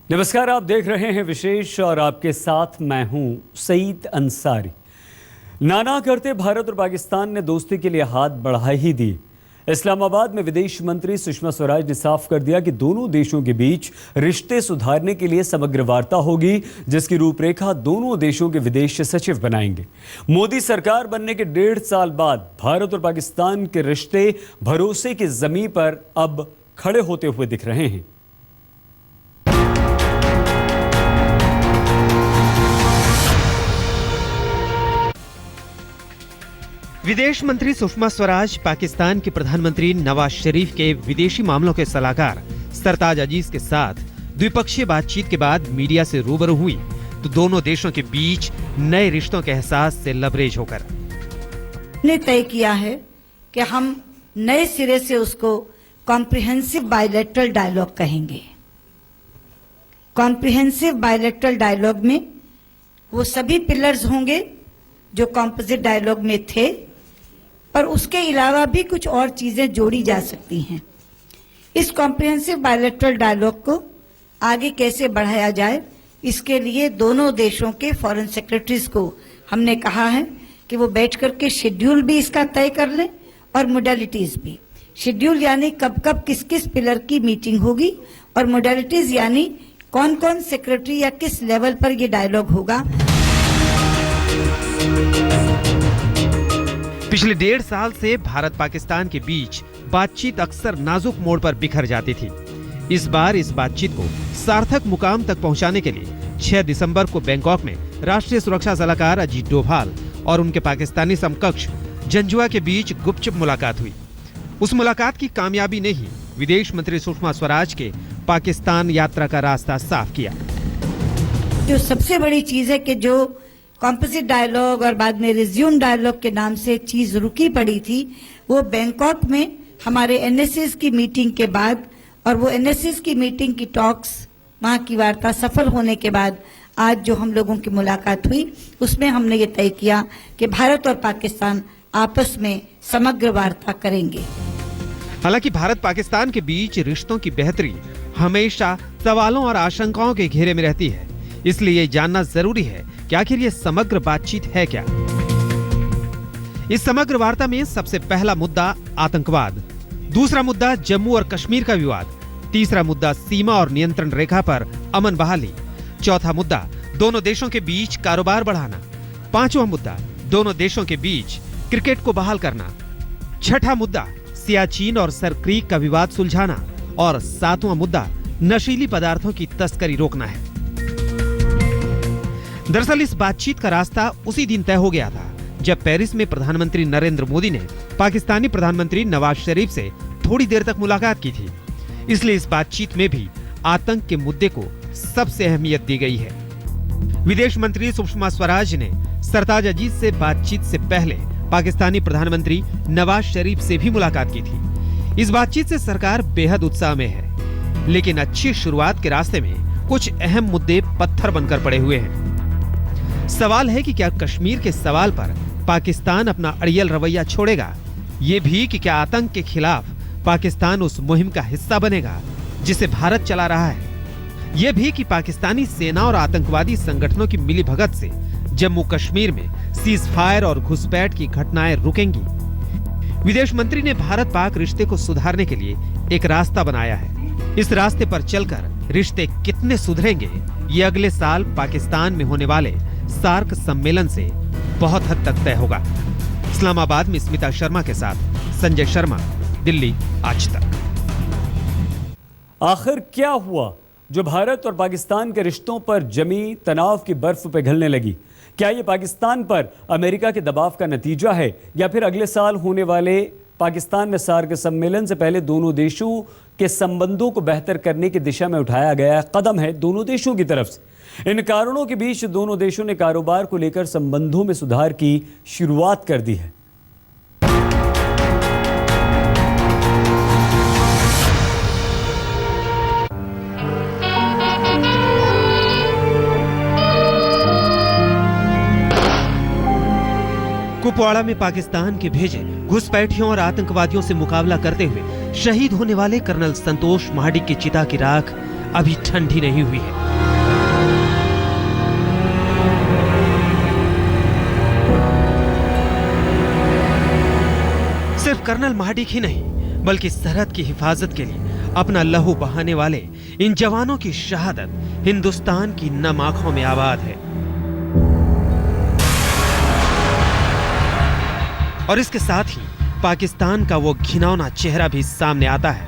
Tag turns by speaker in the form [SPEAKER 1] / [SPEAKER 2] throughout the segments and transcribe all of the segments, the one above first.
[SPEAKER 1] नमस्कार, आप देख रहे हैं विशेष और आपके साथ मैं हूं सईद अंसारी। नाना करते भारत और पाकिस्तान ने दोस्ती के लिए हाथ बढ़ा ही दी। इस्लामाबाद में विदेश मंत्री सुषमा स्वराज ने साफ कर दिया कि दोनों देशों के बीच रिश्ते सुधारने के लिए समग्र वार्ता होगी, जिसकी रूपरेखा दोनों देशों के विदेश सचिव बनाएंगे। मोदी सरकार बनने के 1.5 साल बाद भारत और पाकिस्तान के रिश्ते भरोसे की जमीन पर अब खड़े होते हुए दिख रहे हैं।
[SPEAKER 2] विदेश मंत्री सुषमा स्वराज पाकिस्तान के प्रधानमंत्री नवाज शरीफ के विदेशी मामलों के सलाहकार सरताज अजीज के साथ द्विपक्षीय बातचीत के बाद मीडिया से रूबरू हुई तो दोनों देशों के बीच नए रिश्तों के एहसास से लबरेज होकर
[SPEAKER 3] ने तय किया है कि हम नए सिरे से उसको कॉम्प्रिहेंसिव बायलैटरल डायलॉग कहेंगे। कॉम्प्रिहेंसिव बायलैटरल डायलॉग में वो सभी पिलर्स होंगे जो कॉम्पोजिट डायलॉग में थे, पर उसके अलावा भी कुछ और चीजें जोड़ी जा सकती हैं। इस कॉम्प्रिहेंसिव बायलैटरल डायलॉग को आगे कैसे बढ़ाया जाए, इसके लिए दोनों देशों के फॉरेन सेक्रेटरीज को हमने कहा है कि वो बैठ करके शेड्यूल भी इसका तय कर लें और मोडालिटीज भी। शेड्यूल यानी कब कब किस किस पिलर की मीटिंग होगी और मोडालिटीज यानी कौन कौन सेक्रेटरी या किस लेवल पर ये डायलॉग होगा।
[SPEAKER 2] पिछले 1.5 साल से भारत पाकिस्तान के बीच बातचीत अक्सर नाजुक मोड़ पर बिखर जाती थी। इस बार इस बातचीत को सार्थक मुकाम तक पहुंचाने के लिए 6 दिसंबर को बैंकॉक में राष्ट्रीय सुरक्षा सलाहकार अजीत डोभाल और उनके पाकिस्तानी समकक्ष जंजुआ के बीच गुपचुप मुलाकात हुई। उस मुलाकात की कामयाबी ने ही विदेश मंत्री सुषमा स्वराज के पाकिस्तान यात्रा का रास्ता साफ किया।
[SPEAKER 3] जो सबसे बड़ी चीज है कि जो कॉम्पोजिट डायलॉग और बाद में रिज्यूम डायलॉग के नाम से चीज रुकी पड़ी थी, वो बैंकॉक में हमारे एनएसएस की मीटिंग के बाद और वो एनएसएस की मीटिंग की टॉक्स, वहां की वार्ता सफल होने के बाद आज जो हम लोगों की मुलाकात हुई उसमें हमने ये तय किया कि भारत और पाकिस्तान आपस में समग्र वार्ता करेंगे।
[SPEAKER 2] हालांकि भारत पाकिस्तान के बीच रिश्तों की बेहतरी हमेशा सवालों और आशंकाओं के घेरे में रहती है, इसलिए ये जानना जरूरी है कि आखिर ये समग्र बातचीत है क्या। इस समग्र वार्ता में सबसे पहला मुद्दा आतंकवाद, दूसरा मुद्दा जम्मू और कश्मीर का विवाद, तीसरा मुद्दा सीमा और नियंत्रण रेखा पर अमन बहाली, चौथा मुद्दा दोनों देशों के बीच कारोबार बढ़ाना, पांचवा मुद्दा दोनों देशों के बीच क्रिकेट को बहाल करना, छठा मुद्दा सियाचिन और सर क्रीक का विवाद सुलझाना और सातवां मुद्दा नशीली पदार्थों की तस्करी रोकना है। दरअसल इस बातचीत का रास्ता उसी दिन तय हो गया था जब पेरिस में प्रधानमंत्री नरेंद्र मोदी ने पाकिस्तानी प्रधानमंत्री नवाज शरीफ से थोड़ी देर तक मुलाकात की थी। इसलिए इस बातचीत में भी आतंक के मुद्दे को सबसे अहमियत दी गई है। विदेश मंत्री सुषमा स्वराज ने सरताज अजीज से बातचीत से पहले पाकिस्तानी प्रधानमंत्री नवाज शरीफ से भी मुलाकात की थी। इस बातचीत से सरकार बेहद उत्साह में है, लेकिन अच्छी शुरुआत के रास्ते में कुछ अहम मुद्दे पत्थर बनकर पड़े हुए हैं। सवाल है कि क्या कश्मीर के सवाल पर पाकिस्तान अपना अड़ियल रवैया छोड़ेगा, ये भी कि क्या आतंक के खिलाफ पाकिस्तान उस मुहिम का हिस्सा बनेगा जिसे भारत चला रहा है, ये भी कि पाकिस्तानी सेना और आतंकवादी संगठनों की मिलीभगत से जम्मू कश्मीर में सीज फायर और घुसपैठ की घटनाएं रुकेंगी। विदेश मंत्री ने भारत पाक रिश्ते को सुधारने के लिए एक रास्ता बनाया है। इस रास्ते पर चलकर रिश्ते कितने सुधरेंगे, ये अगले साल पाकिस्तान में होने वाले सार्क सम्मेलन से बहुत हद तक तय होगा। इस्लामाबाद में स्मिता शर्मा के साथ संजय शर्मा, दिल्ली आज तक।
[SPEAKER 1] आखिर क्या हुआ जो भारत और पाकिस्तान के रिश्तों पर जमी तनाव की बर्फ पिघलने लगी? क्या ये पाकिस्तान पर अमेरिका के दबाव का नतीजा है या फिर अगले साल होने वाले पाकिस्तान में सार्क सम्मेलन से पहले दोनों देशों के संबंधों को बेहतर करने की दिशा में उठाया गया कदम है दोनों देशों की तरफ से? इन कारणों के बीच दोनों देशों ने कारोबार को लेकर संबंधों में सुधार की शुरुआत कर दी है।
[SPEAKER 2] कुपवाड़ा में पाकिस्तान के भेजे घुसपैठियों और आतंकवादियों से मुकाबला करते हुए शहीद होने वाले कर्नल संतोष महाडिक की चिता की राख अभी ठंडी नहीं हुई है। सिर्फ कर्नल महाडिक ही नहीं बल्कि सरहद की हिफाजत के लिए अपना लहू बहाने वाले इन जवानों की शहादत हिंदुस्तान की नम आंखों में आबाद है। और इसके साथ ही पाकिस्तान का वो घिनौना चेहरा भी सामने आता है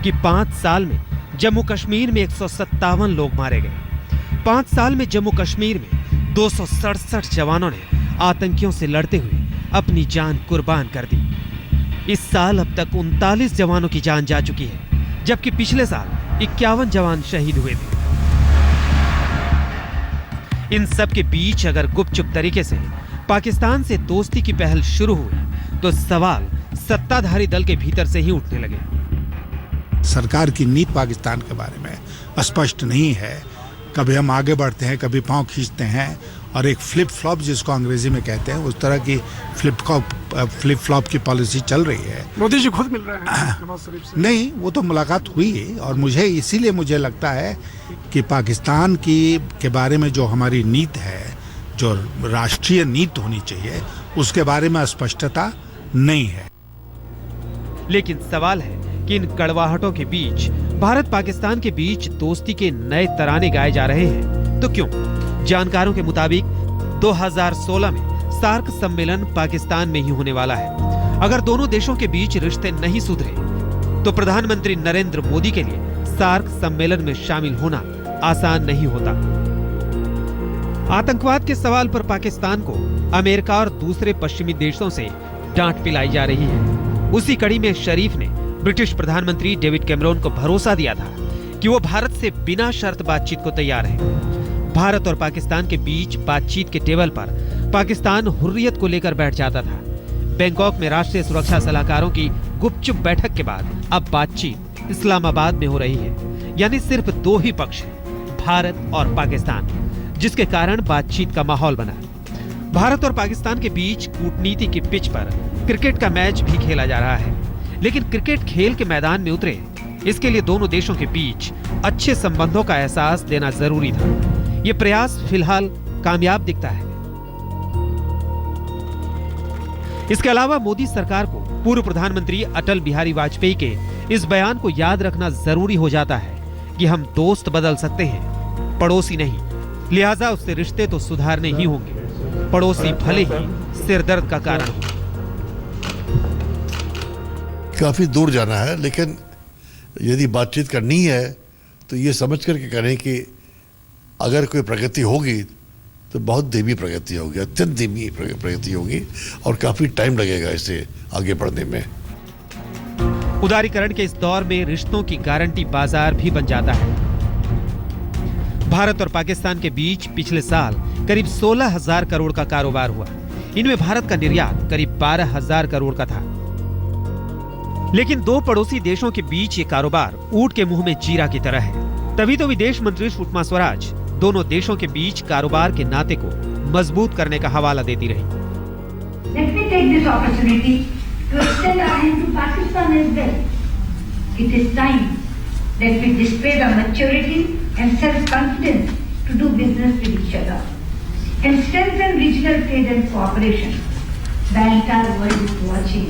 [SPEAKER 2] कि 5 साल में जम्मू कश्मीर में 157 लोग मारे गए। 5 साल में जम्मू कश्मीर में 267 जवानों ने आतंकियों से लड़ते हुए अपनी जान कुर्बान कर दी। इस साल अब तक 39 जवानों की जान जा चुकी है, जबकि पिछले साल 51 जवान शहीद हुए थे। इन सब के बीच अगर गुपचुप तरीके से पाकिस्तान से दोस्ती की पहल शुरू हुई तो सवाल सत्ताधारी दल के भीतर से ही उठने लगे।
[SPEAKER 4] सरकार की नीति पाकिस्तान के बारे में स्पष्ट नहीं है। कभी हम आगे बढ़ते हैं, कभी पांव खींचते हैं, और एक फ्लिप फ्लॉप जिसको अंग्रेजी में कहते हैं, उस तरह की फ्लिप फ्लॉप की पॉलिसी चल रही है।
[SPEAKER 5] मोदी जी खुद मिल रहे हैं नवाज शरीफ से?
[SPEAKER 4] नहीं, वो तो मुलाकात हुई, और इसीलिए मुझे लगता है कि पाकिस्तान के बारे में जो हमारी नीति है, जो राष्ट्रीय नीति होनी चाहिए, उसके बारे में स्पष्टता नहीं है।
[SPEAKER 2] लेकिन सवाल है कि इन कड़वाहटों के बीच भारत पाकिस्तान के बीच दोस्ती के नए तराने गाए जा रहे हैं, तो क्यों? जानकारों के मुताबिक 2016 में सार्क सम्मेलन पाकिस्तान में ही होने वाला है। अगर दोनों देशों के बीच रिश्ते नहीं सुधरे तो प्रधानमंत्री नरेंद्र मोदी के लिए सार्क सम्मेलन में शामिल होना आसान नहीं होता। आतंकवाद के सवाल पर पाकिस्तान को अमेरिका और दूसरे पश्चिमी देशों से डांट पिलाई जा रही है। उसी कड़ी में शरीफ ने ब्रिटिश प्रधानमंत्री डेविड कैमरून को भरोसा दिया था कि वो भारत से बिना शर्त बातचीत को तैयार है। भारत और पाकिस्तान के बीच बातचीत के टेबल पर पाकिस्तान हुर्रियत को लेकर बैठ जाता था। बैंकॉक में राष्ट्रीय सुरक्षा सलाहकारों की गुपचुप बैठक के बाद अब बातचीत इस्लामाबाद में हो रही है। यानी सिर्फ 2 ही पक्ष हैं, भारत और पाकिस्तान, जिसके कारण बातचीत का माहौल बना। भारत और पाकिस्तान के बीच कूटनीति की पिच पर क्रिकेट का मैच भी खेला जा रहा है। लेकिन क्रिकेट खेल के मैदान में उतरे, इसके लिए दोनों देशों के बीच अच्छे संबंधों का एहसास देना जरूरी था। ये प्रयास फिलहाल कामयाब दिखता है। इसके अलावा मोदी सरकार को पूर्व प्रधानमंत्री अटल बिहारी वाजपेयी के इस बयान को याद रखना जरूरी हो जाता है कि हम दोस्त बदल सकते हैं, पड़ोसी नहीं। लिहाजा उससे रिश्ते तो सुधारने ही होंगे, पड़ोसी भले ही सिरदर्द का कारण हो।
[SPEAKER 6] काफी दूर जाना है, लेकिन यदि बातचीत करनी है तो ये समझ करके करें कि अगर कोई प्रगति होगी तो बहुत धीमी प्रगति होगी, अत्यंत धीमी प्रगति होगी, और काफी टाइम लगेगा इसे आगे बढ़ने में।
[SPEAKER 2] उदारीकरण के इस दौर में रिश्तों की गारंटी बाजार भी बन जाता है। भारत और पाकिस्तान के बीच पिछले साल करीब 16,000 करोड़ का कारोबार हुआ। इनमें भारत का निर्यात करीब 12,000 करोड़ का था। लेकिन 2 पड़ोसी देशों के बीच ये कारोबार ऊंट के मुंह में जीरा की तरह है। तभी तो विदेश मंत्री सुषमा स्वराज दोनों देशों के बीच कारोबार के नाते को मजबूत करने का हवाला देती रही।
[SPEAKER 7] Let me take this opportunity to extend our hand to Pakistan as well. It is time that we display the maturity and self-confidence to do business with each other and strengthen regional trade and cooperation. The entire world is watching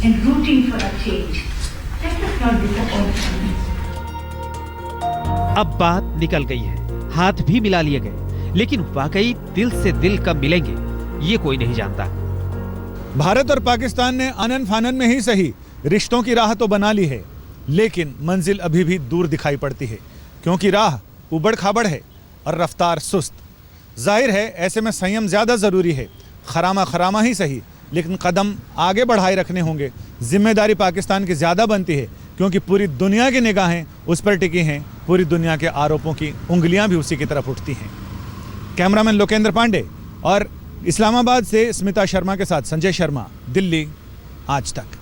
[SPEAKER 7] and rooting for a change. Let us not disappoint them.
[SPEAKER 2] अब बात निकल गई है, हाथ भी मिला लिए गए, लेकिन वाकई दिल से दिल कब मिलेंगे ये कोई नहीं जानता।
[SPEAKER 8] भारत और पाकिस्तान ने आनन फानन में ही सही रिश्तों की राह तो बना ली है, लेकिन मंजिल अभी भी दूर दिखाई पड़ती है, क्योंकि राह उबड़ खाबड़ है और रफ्तार सुस्त। जाहिर है ऐसे में संयम ज्यादा जरूरी है। खरामा ही सही, लेकिन कदम आगे बढ़ाए रखने होंगे। जिम्मेदारी पाकिस्तान की ज्यादा बनती है, क्योंकि पूरी दुनिया की निगाहें उस पर टिकी हैं, पूरी दुनिया के आरोपों की उंगलियां भी उसी की तरफ उठती हैं। कैमरामैन लोकेंद्र पांडे और इस्लामाबाद से स्मिता शर्मा के साथ संजय शर्मा, दिल्ली, आज तक।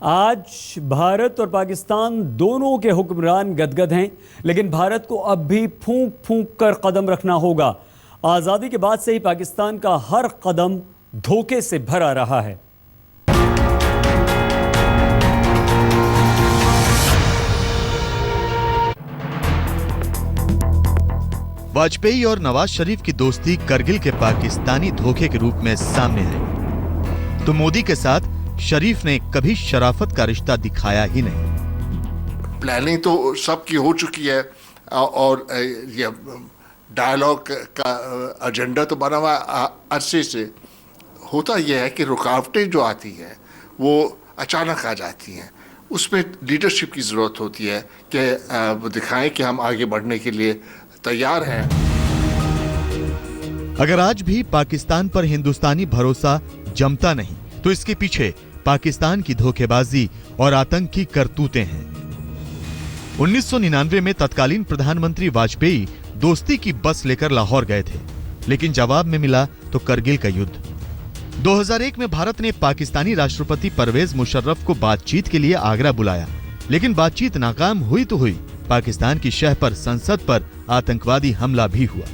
[SPEAKER 1] आज भारत और पाकिस्तान दोनों के हुक्मरान गदगद हैं, लेकिन भारत को अब भी फूंक फूंक कर कदम रखना होगा। आज़ादी के बाद से ही पाकिस्तान का हर कदम धोखे से भरा रहा है।
[SPEAKER 9] वाजपेयी और नवाज शरीफ की दोस्ती करगिल के पाकिस्तानी धोखे के रूप में सामने आई, तो मोदी के साथ शरीफ ने कभी शराफत का रिश्ता दिखाया ही नहीं।
[SPEAKER 6] प्लानिंग तो सबकी हो चुकी है और ये डायलॉग का एजेंडा तो बना हुआ अरसे से। होता यह है कि रुकावटें जो आती हैं वो अचानक आ जाती हैं, उसमें लीडरशिप की ज़रूरत होती है कि वो दिखाएं कि हम आगे बढ़ने के लिए तैयार हैं।
[SPEAKER 9] अगर आज भी पाकिस्तान पर हिंदुस्तानी भरोसा जमता नहीं तो इसके पीछे पाकिस्तान की धोखेबाजी और आतंक की करतूतें हैं। 1999 में तत्कालीन प्रधानमंत्री वाजपेयी दोस्ती की बस लेकर लाहौर गए थे, लेकिन जवाब में मिला तो करगिल का युद्ध। 2001 में भारत ने पाकिस्तानी राष्ट्रपति परवेज मुशर्रफ को बातचीत के लिए आगरा बुलाया, लेकिन बातचीत नाकाम हुई तो हुई, पाकिस्तान की शह पर संसद पर आतंकवादी हमला भी हुआ।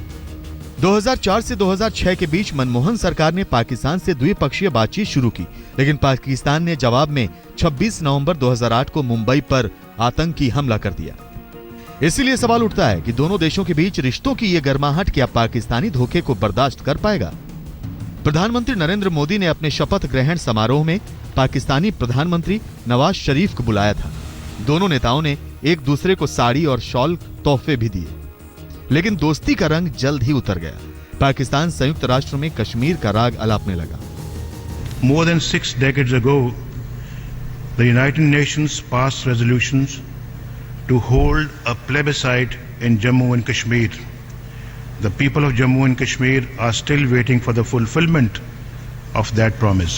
[SPEAKER 9] 2004 से 2006 के बीच मनमोहन सरकार ने पाकिस्तान से द्विपक्षीय बातचीत शुरू की, लेकिन पाकिस्तान ने जवाब में 26 नवंबर 2008 को मुंबई पर आतंकी हमला कर दिया। इसीलिए सवाल उठता है कि दोनों देशों के बीच रिश्तों की ये गर्माहट क्या पाकिस्तानी धोखे को बर्दाश्त कर पाएगा? प्रधानमंत्री नरेंद्र मोदी ने अपने शपथ ग्रहण समारोह में पाकिस्तानी प्रधानमंत्री नवाज शरीफ को बुलाया था। दोनों नेताओं ने एक दूसरे को साड़ी और शॉल तोहफे भी दिए, लेकिन दोस्ती का रंग जल्द ही उतर गया। पाकिस्तान संयुक्त राष्ट्र में कश्मीर का राग अलापने लगा।
[SPEAKER 10] More than 6 decades ago, the United Nations passed resolutions to hold a plebiscite in Jammu and Kashmir. The people of Jammu and Kashmir are still waiting for the fulfillment of that promise.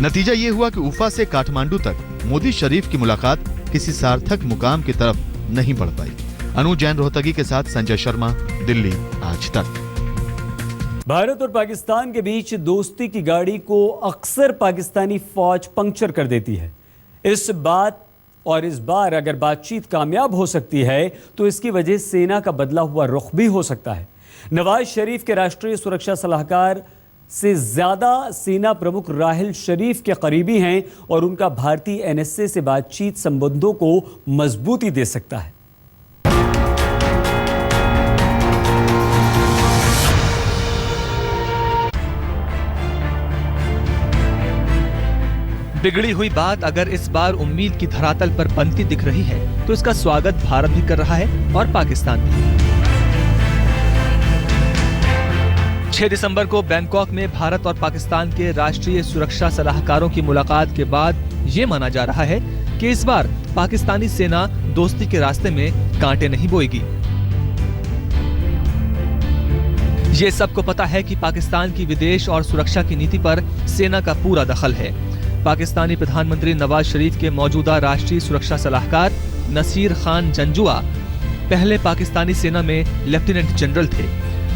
[SPEAKER 9] नतीजा ये हुआ कि उफा से काठमांडू तक मोदी शरीफ की मुलाकात किसी सार्थक मुकाम की तरफ नहीं बढ़ पाई। अनुज जैन रोहतगी के साथ संजय शर्मा, दिल्ली आज तक।
[SPEAKER 1] भारत और पाकिस्तान के बीच दोस्ती की गाड़ी को अक्सर पाकिस्तानी फौज पंक्चर कर देती है। इस बार अगर बातचीत कामयाब हो सकती है तो इसकी वजह सेना का बदला हुआ रुख भी हो सकता है। नवाज शरीफ के राष्ट्रीय सुरक्षा सलाहकार से ज्यादा सेना प्रमुख राहिल शरीफ के करीबी हैं और उनका भारतीय एनएसए से बातचीत संबंधों को मजबूती दे सकता है।
[SPEAKER 11] बिगड़ी हुई बात अगर इस बार उम्मीद की धरातल पर बनती दिख रही है तो इसका स्वागत भारत भी कर रहा है और पाकिस्तान भी। 6 दिसंबर को बैंकॉक में भारत और पाकिस्तान के राष्ट्रीय सुरक्षा सलाहकारों की मुलाकात के बाद ये माना जा रहा है कि इस बार पाकिस्तानी सेना दोस्ती के रास्ते में कांटे नहीं बोएगी। ये सबको पता है कि पाकिस्तान की विदेश और सुरक्षा की नीति पर सेना का पूरा दखल है। पाकिस्तानी प्रधानमंत्री नवाज शरीफ के मौजूदा राष्ट्रीय सुरक्षा सलाहकार नसीर खान जंजुआ पहले पाकिस्तानी सेना में लेफ्टिनेंट जनरल थे।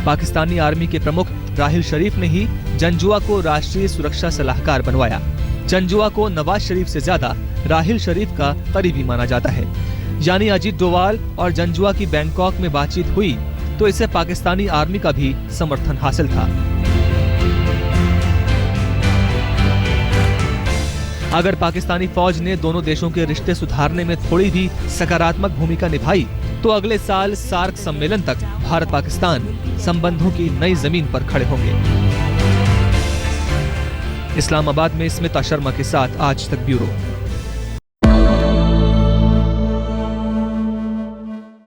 [SPEAKER 11] पाकिस्तानी आर्मी के प्रमुख राहिल शरीफ ने ही जंजुआ को राष्ट्रीय सुरक्षा सलाहकार बनवाया। जंजुआ को नवाज शरीफ से ज्यादा राहिल शरीफ का करीबी माना जाता है। यानी अजीत डोवाल और जंजुआ की बैंकॉक में बातचीत हुई तो इसे पाकिस्तानी आर्मी का भी समर्थन हासिल था। अगर पाकिस्तानी फौज ने दोनों देशों के रिश्ते सुधारने में थोड़ी भी सकारात्मक भूमिका निभाई तो अगले साल सार्क सम्मेलन तक भारत पाकिस्तान संबंधों की नई जमीन पर खड़े होंगे। इस्लामाबाद में स्मिता शर्मा के साथ आज तक ब्यूरो।